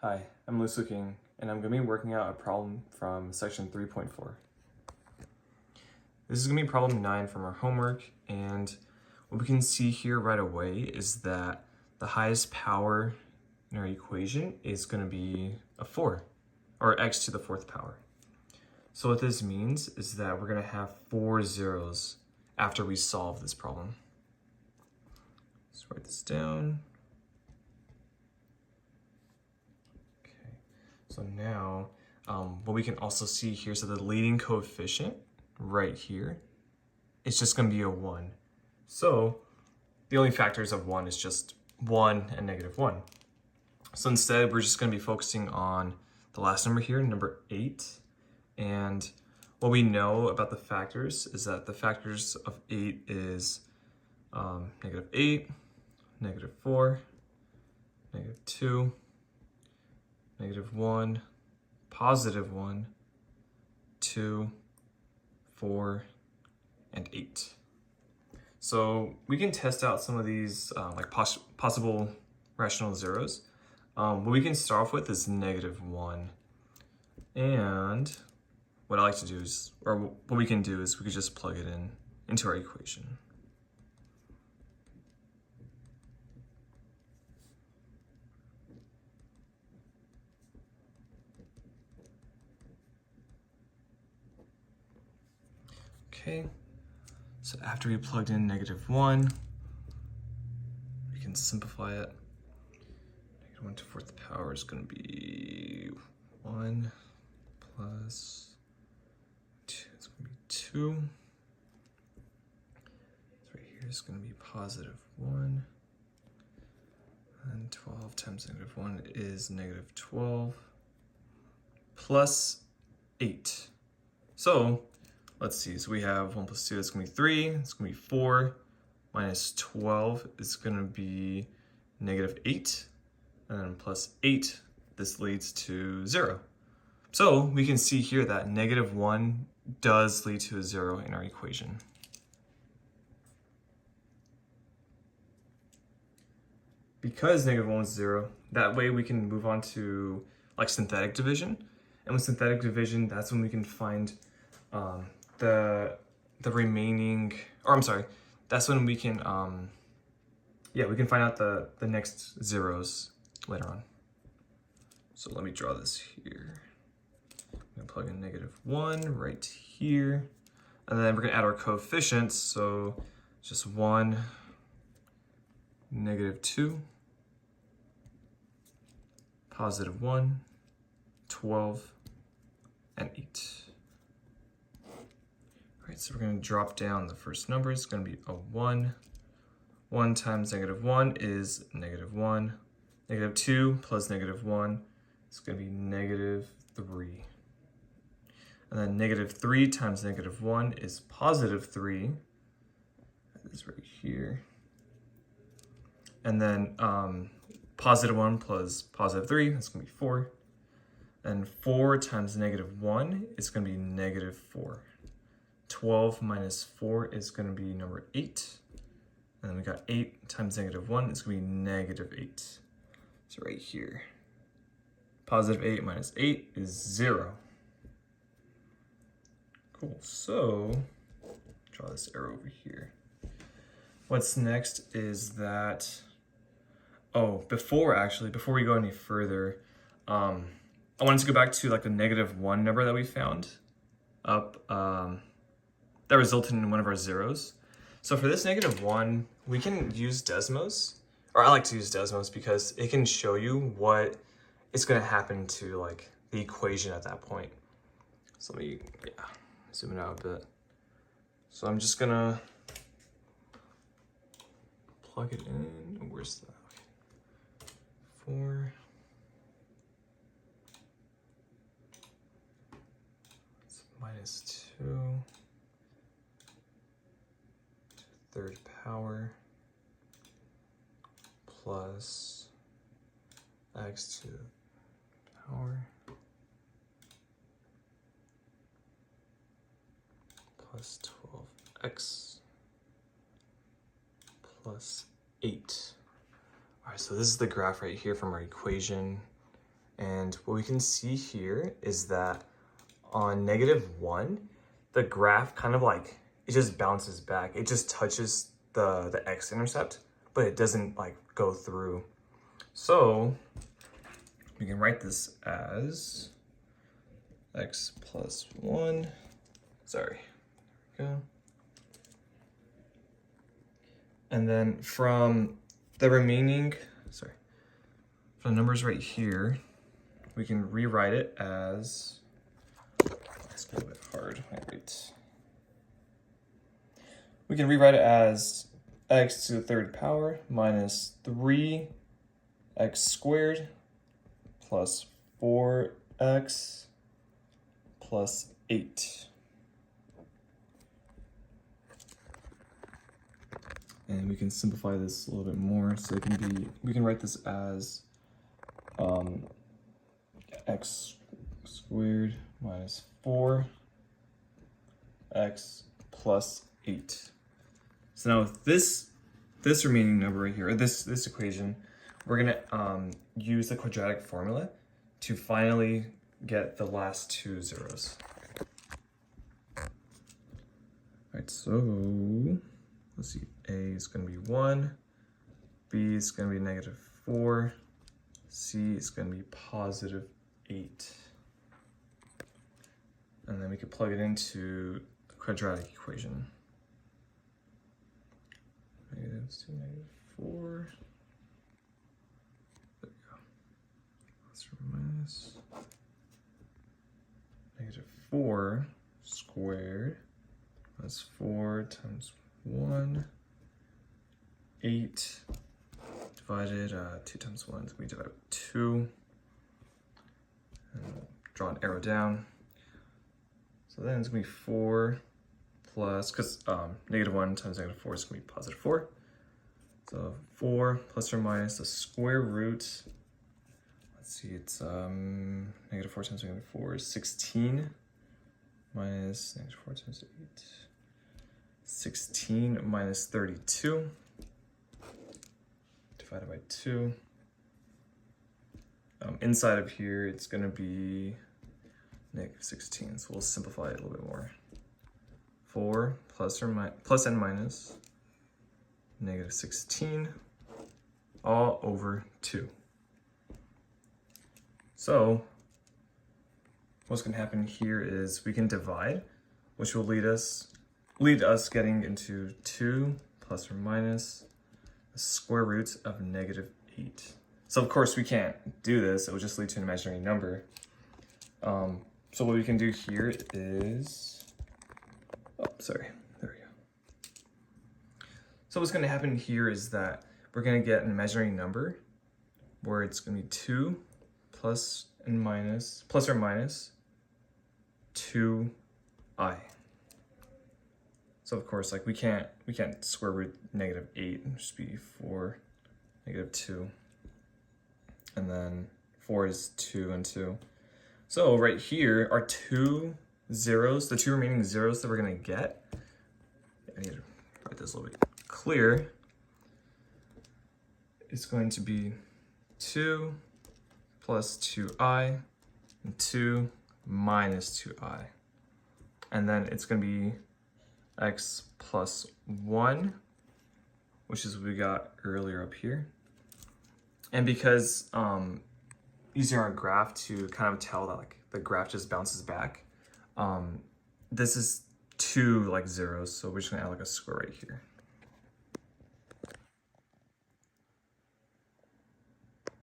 Hi, I'm Luis King, and I'm going to be working out a problem from section 3.4. This is going to be problem 9 from our homework, and what we can see here right away is that the highest power in our equation is going to be a 4, or x to the 4th power. So what this means is that we're going to have 4 zeros after we solve this problem. Let's write this down. So now, what we can also see here, so the leading coefficient right here, it's just going to be a 1. So the only factors of 1 is just 1 and -1. So instead, we're just going to be focusing on the last number here, number 8. And what we know about the factors is that the factors of 8 is -8, -4, -2, -1, +1, 2, 4, and 8. So we can test out some of these possible rational zeros. What we can start off with is -1. And what I like to do is, or what we can do is we could just plug it in into our equation. Okay, so after we plugged in -1, we can simplify it. -1 to 4th power is going to be 1 plus 2. It's going to be 2. So right here is going to be +1. And 12 times -1 is -12 plus 8. So let's see, so we have 1 plus 2, it's going to be 3, it's going to be 4, minus 12 is going to be -8, and then plus 8, this leads to 0. So we can see here that -1 does lead to a 0 in our equation. Because -1 is 0, that way we can move on to like synthetic division. And with synthetic division, that's when we can find the remaining, or I'm sorry, that's when we can, we can find out the next zeros later on. So let me draw this here. I'm gonna plug in -1 right here. And then we're gonna add our coefficients. So just 1, -2, +1, 12, and 8. All right, so we're going to drop down the first number. It's going to be a 1. 1 times -1 is -1. -2 plus -1 is going to be -3. And then -3 times -1 is +3. That is right here. And then +1 plus +3, that's going to be 4. And 4 times -1 is going to be -4. 12 minus 4 is going to be number 8. And then we got 8 times -1 is going to be -8. So right here, +8 minus 8 is 0. Cool, so draw this arrow over here. What's next is that, before we go any further, I wanted to go back to like the -1 number that we found up, that resulted in one of our zeros. So for this -1, we can use Desmos, or I like to use Desmos because it can show you what is going to happen to like the equation at that point. So let me zoom it out a bit. So I'm just gonna plug it in. Where's that? Okay. 4. It's -2. 3rd power plus x to the power plus 12x plus 8. All right, so this is the graph right here from our equation. And what we can see here is that on -1, the graph kind of like, it just bounces back. It just touches the x-intercept, but it doesn't like go through. So we can write this as x plus 1. Sorry, there we go. And then from the remaining, from the numbers right here, we can rewrite it as, it's a little bit hard, wait. We can rewrite it as x to the 3rd power minus 3x squared plus 4x plus 8. And we can simplify this a little bit more, so it can be, we can write this as x squared minus 4x plus 8. So now with this remaining number right here, or this equation, we're gonna use the quadratic formula to finally get the last 2 zeros. All right, so let's see, A is gonna be 1, B is gonna be -4, C is gonna be +8. And then we could plug it into the quadratic equation. -2, -4. There we go. Plus or minus -4 squared. That's 4 times 1. 8 divided 2 times 1. So we divide by 2. And draw an arrow down. So then it's gonna be 4 plus, because -1 times -4 is gonna be +4. So 4 plus or minus the square root. Let's see, it's -4 times -4 is 16 minus -4 times 8. 16 minus 32 divided by 2. Inside of here, it's gonna be -16. So we'll simplify it a little bit more. 4 plus and minus -16 all over 2. So what's going to happen here is we can divide, which will lead us getting into 2 plus or minus the square root of -8. So of course we can't do this, it will just lead to an imaginary number. So what we can do here is, there we go. So what's going to happen here is that we're going to get an imaginary number where it's going to be 2 plus or minus 2i. So of course, like we can't square root -8, it'll just be 4 -2, and then 4 is 2 and 2. So right here are 2 zeros, the 2 remaining zeros that we're gonna get. I need to write this a little bit clear. It's going to be 2 plus 2i and 2 minus 2i. And then it's gonna be x plus 1, which is what we got earlier up here. And because using our graph to kind of tell that like the graph just bounces back, this is 2 like zeros, so we're just gonna add like a square right here.